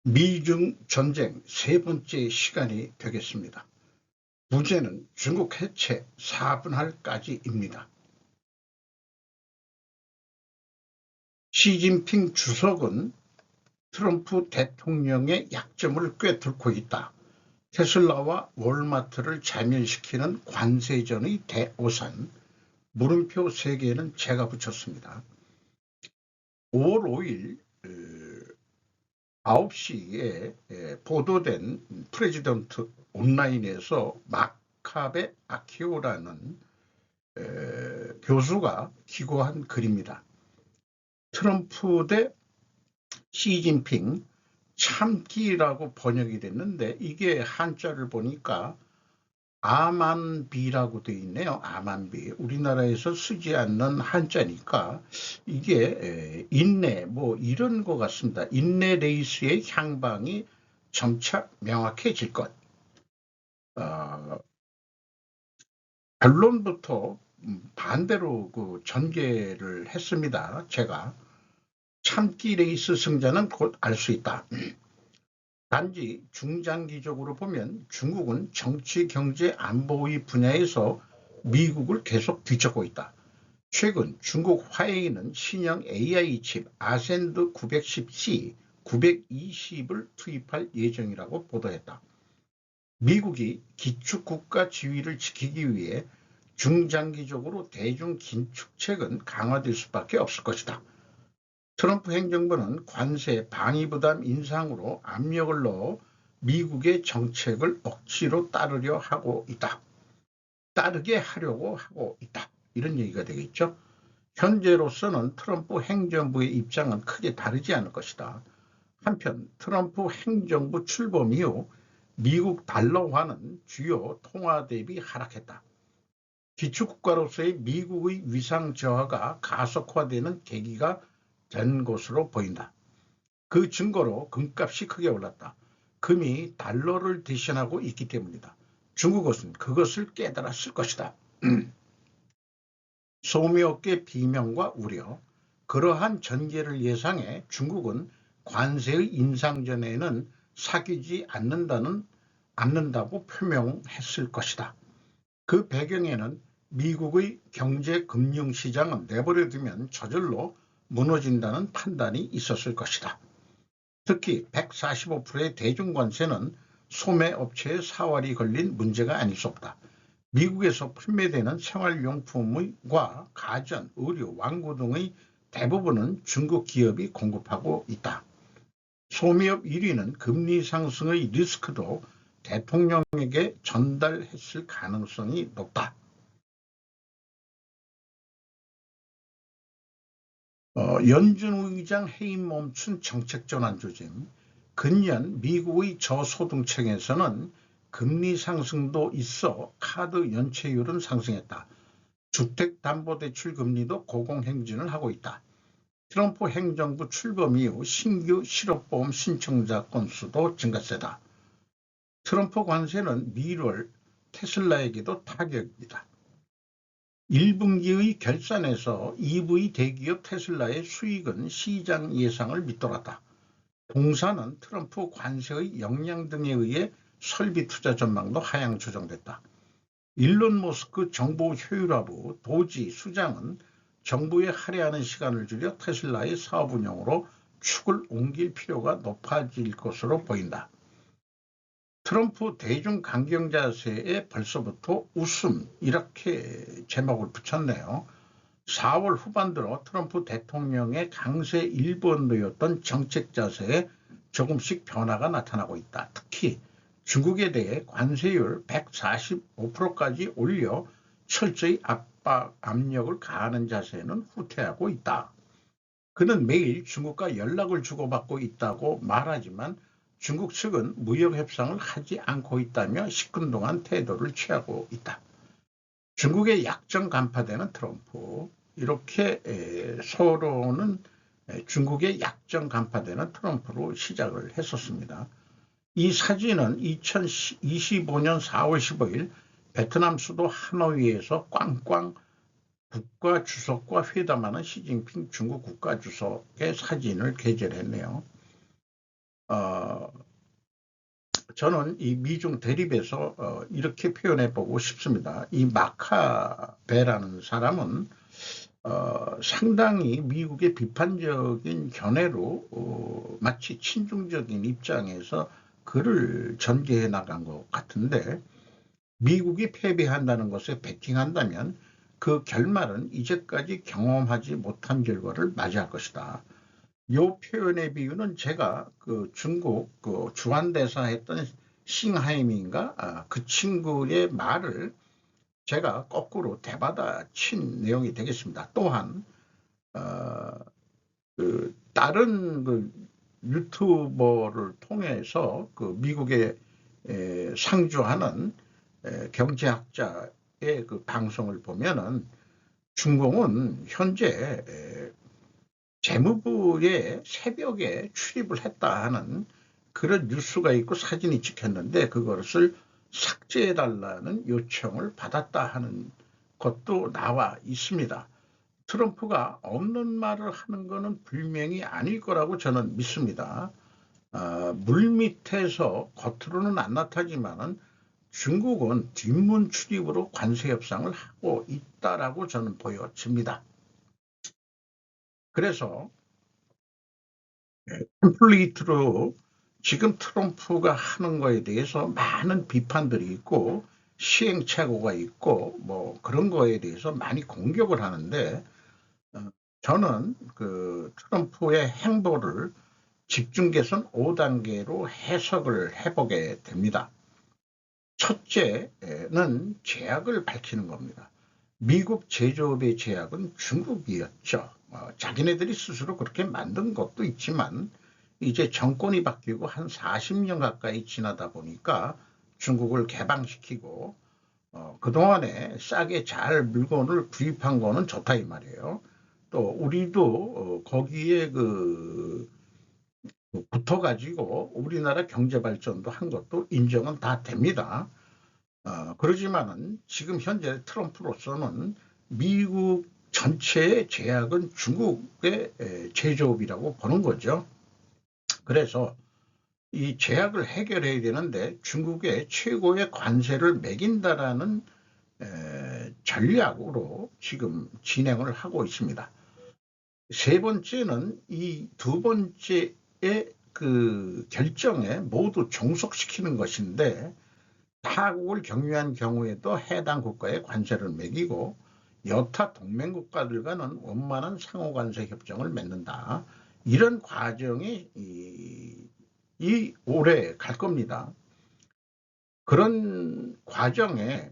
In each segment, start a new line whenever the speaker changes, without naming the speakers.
미중 전쟁 세 번째 시간이 되겠습니다. 문제는 중국 해체 4분할까지입니다. 시진핑 주석은 트럼프 대통령의 약점을 꿰뚫고 있다. 테슬라와 월마트를 자멸시키는 관세전의 대오산, 물음표 3개는 제가 붙였습니다. 5월 5일 9시에 보도된 프레지던트 온라인에서 마카베 아키오라는 교수가 기고한 글입니다. 트럼프 대 시진핑 참기라고 번역이 됐는데 이게 한자를 보니까 아만비라고 되어 있네요. 아만비. 우리나라에서 쓰지 않는 한자니까 이게 인내 뭐 이런 것 같습니다. 인내 레이스의 향방이 점차 명확해질 것. 결론부터 반대로 그 전개를 했습니다. 제가 참기 레이스 승자는 곧 알 수 있다. 단지 중장기적으로 보면 중국은 정치, 경제, 안보의 분야에서 미국을 계속 뒤쫓고 있다. 최근 중국 화웨이는 신형 AI 칩 아센드 910C, 920을 투입할 예정이라고 보도했다. 미국이 기축국가 지위를 지키기 위해 중장기적으로 대중 긴축책은 강화될 수밖에 없을 것이다. 트럼프 행정부는 관세, 방위부담 인상으로 압력을 넣어 미국의 정책을 억지로 따르려 하고 있다. 따르게 하려고 하고 있다. 이런 얘기가 되겠죠. 현재로서는 트럼프 행정부의 입장은 크게 다르지 않을 것이다. 한편 트럼프 행정부 출범 이후 미국 달러화는 주요 통화 대비 하락했다. 기축국가로서의 미국의 위상 저하가 가속화되는 계기가 된 것으로 보인다. 그 증거로 금값이 크게 올랐다. 금이 달러를 대신하고 있기 때문이다. 중국은 그것을 깨달았을 것이다. 소미업계 비명과 우려. 그러한 전개를 예상해 중국은 관세의 인상 전에는 사귀지 않는다고 표명했을 것이다. 그 배경에는 미국의 경제 금융시장은 내버려두면 저절로 무너진다는 판단이 있었을 것이다. 특히 145%의 대중관세는 소매업체의 사활이 걸린 문제가 아닐 수 없다. 미국에서 판매되는 생활용품과 가전, 의류, 왕구 등의 대부분은 중국 기업이 공급하고 있다. 소미업 1위는 금리 상승의 리스크도 대통령에게 전달했을 가능성이 높다. 연준 의장 해임 멈춘 정책 전환 조짐. 근년 미국의 저소득층에서는 금리 상승도 있어 카드 연체율은 상승했다. 주택담보대출 금리도 고공행진을 하고 있다. 트럼프 행정부 출범 이후 신규 실업보험 신청자 건수도 증가세다. 트럼프 관세는 미월 테슬라에게도 타격이다. 1분기의 결산에서 EV 대기업 테슬라의 수익은 시장 예상을 밑돌았다. 공사는 트럼프 관세의 영향 등에 의해 설비 투자 전망도 하향 조정됐다. 일론 머스크 정보 효율화부 도지 수장은 정부에 할애하는 시간을 줄여 테슬라의 사업 운영으로 축을 옮길 필요가 높아질 것으로 보인다. 트럼프 대중 강경 자세에 벌써부터 웃음 이렇게 제목을 붙였네요. 4월 후반 들어 트럼프 대통령의 강세 1번도였던 정책 자세에 조금씩 변화가 나타나고 있다. 특히 중국에 대해 관세율 145%까지 올려 철저히 압력을 가하는 자세는 후퇴하고 있다. 그는 매일 중국과 연락을 주고받고 있다고 말하지만 중국 측은 무역 협상을 하지 않고 있다며 시큰둥한 태도를 취하고 있다. 중국의 약점 간파되는 트럼프. 이렇게 서로는 중국의 약점 간파되는 트럼프로 시작을 했었습니다. 이 사진은 2025년 4월 15일 베트남 수도 하노이에서 꽝꽝 국가주석과 회담하는 시진핑 중국 국가주석의 사진을 게재했네요. 어, 저는 이 미중 대립에서 이렇게 표현해 보고 싶습니다. 이 마카베라는 사람은 상당히 미국의 비판적인 견해로 마치 친중적인 입장에서 글을 전개해 나간 것 같은데, 미국이 패배한다는 것에 베팅한다면 그 결말은 이제까지 경험하지 못한 결과를 맞이할 것이다. 이 표현의 비유는 제가 그 중국 그 주한대사 했던 싱하이밍인가 그 친구의 말을 제가 거꾸로 대받아친 내용이 되겠습니다. 또한 어, 그 다른 그 유튜버를 통해서 그 미국에 상주하는 경제학자의 그 방송을 보면은 중공은 현재 재무부의 새벽에 출입을 했다 하는 그런 뉴스가 있고 사진이 찍혔는데, 그것을 삭제해달라는 요청을 받았다 하는 것도 나와 있습니다. 트럼프가 없는 말을 하는 것은 분명히 아닐 거라고 저는 믿습니다. 물밑에서 겉으로는 안 나타지만은 중국은 뒷문 출입으로 관세 협상을 하고 있다라고 저는 보여집니다. 그래서 템플레이트로 지금 트럼프가 하는 거에 대해서 많은 비판들이 있고 시행착오가 있고 뭐 그런 거에 대해서 많이 공격을 하는데, 저는 그 트럼프의 행보를 집중 개선 5단계로 해석을 해보게 됩니다. 첫째는 제약을 밝히는 겁니다. 미국 제조업의 제약은 중국이었죠. 자기네들이 스스로 그렇게 만든 것도 있지만 이제 정권이 바뀌고 한 40년 가까이 지나다 보니까 중국을 개방시키고 그동안에 싸게 잘 물건을 구입한 거는 좋다 이 말이에요. 또 우리도 거기에 붙어가지고 우리나라 경제 발전도 한 것도 인정은 다 됩니다. 그러지만은 지금 현재 트럼프로서는 미국 전체의 제약은 중국의 제조업이라고 보는 거죠. 그래서 이 제약을 해결해야 되는데 중국의 최고의 관세를 매긴다라는 전략으로 지금 진행을 하고 있습니다. 세 번째는 이 두 번째의 그 결정에 모두 종속시키는 것인데, 타국을 경유한 경우에도 해당 국가에 관세를 매기고 여타 동맹 국가들과는 원만한 상호 관세 협정을 맺는다. 이런 과정이 오래 갈 겁니다. 그런 과정에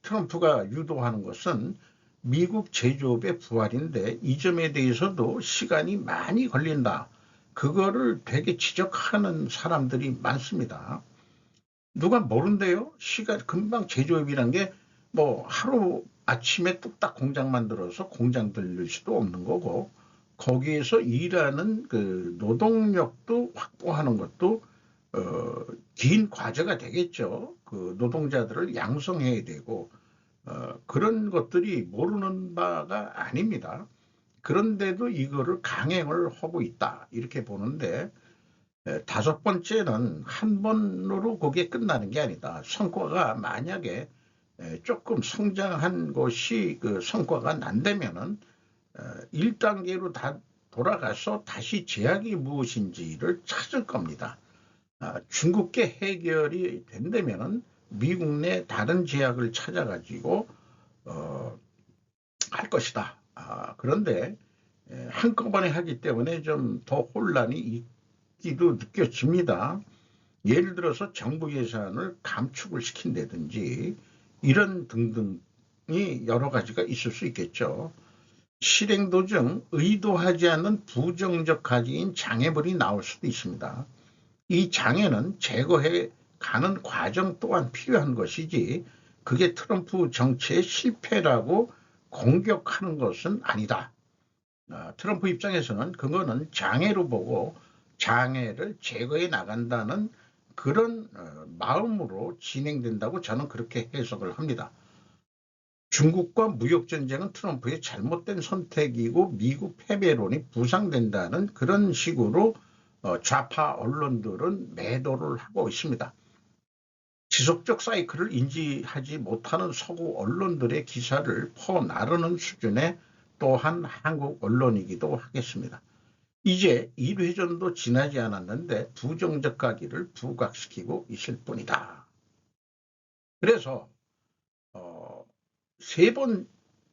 트럼프가 유도하는 것은 미국 제조업의 부활인데 이 점에 대해서도 시간이 많이 걸린다. 그거를 되게 지적하는 사람들이 많습니다. 누가 모른대요? 시간 금방 제조업이란 게 뭐 하루 아침에 뚝딱 공장 만들어서 공장 들릴 수도 없는 거고, 거기에서 일하는 그 노동력도 확보하는 것도 긴 과제가 되겠죠. 그 노동자들을 양성해야 되고 그런 것들이 모르는 바가 아닙니다. 그런데도 이거를 강행을 하고 있다 이렇게 보는데, 다섯 번째는 한 번으로 그게 끝나는 게 아니다. 성과가 만약에 조금 성장한 것이 그 성과가 난다면은 1단계로 다 돌아가서 다시 제약이 무엇인지를 찾을 겁니다. 중국계 해결이 된다면은 미국 내 다른 제약을 찾아가지고 할 것이다. 그런데 한꺼번에 하기 때문에 좀 더 혼란이 있기도 느껴집니다. 예를 들어서 정부 예산을 감축을 시킨다든지 이런 등등이 여러 가지가 있을 수 있겠죠. 실행 도중 의도하지 않는 부정적 가지인 장애물이 나올 수도 있습니다. 이 장애는 제거해 가는 과정 또한 필요한 것이지 그게 트럼프 정치의 실패라고 공격하는 것은 아니다. 트럼프 입장에서는 그거는 장애로 보고 장애를 제거해 나간다는 그런 마음으로 진행된다고 저는 그렇게 해석을 합니다. 중국과 무역전쟁은 트럼프의 잘못된 선택이고 미국 패배론이 부상된다는 그런 식으로 좌파 언론들은 매도를 하고 있습니다. 지속적 사이클을 인지하지 못하는 서구 언론들의 기사를 퍼나르는 수준의 또한 한국 언론이기도 하겠습니다. 이제 1회전도 지나지 않았는데 부정적 가기를 부각시키고 있을 뿐이다. 그래서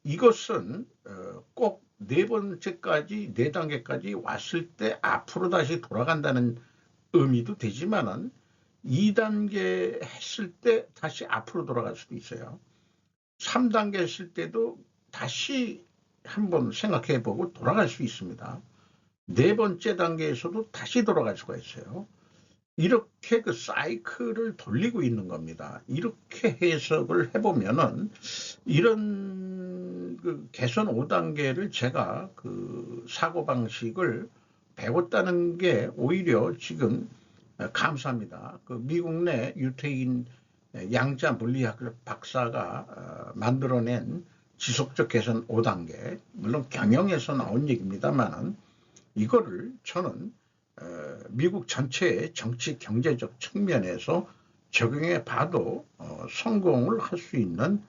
이것은 꼭 네 번째까지, 네 단계까지 왔을 때 앞으로 다시 돌아간다는 의미도 되지만은 2단계 했을 때 다시 앞으로 돌아갈 수도 있어요. 3단계 했을 때도 다시 한번 생각해보고 돌아갈 수 있습니다. 네 번째 단계에서도 다시 돌아갈 수가 있어요. 이렇게 그 사이클을 돌리고 있는 겁니다. 이렇게 해석을 해보면은 이런 그 개선 5단계를 제가 그 사고방식을 배웠다는 게 오히려 지금 감사합니다. 그 미국 내 유태인 양자 물리학 박사가 만들어낸 지속적 개선 5단계, 물론 경영에서 나온 얘기입니다만은 이거를 저는 미국 전체의 정치 경제적 측면에서 적용해 봐도 성공을 할 수 있는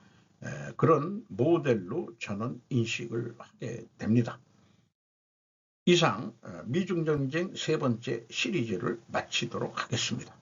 그런 모델로 저는 인식을 하게 됩니다. 이상 미중 전쟁 세 번째 시리즈를 마치도록 하겠습니다.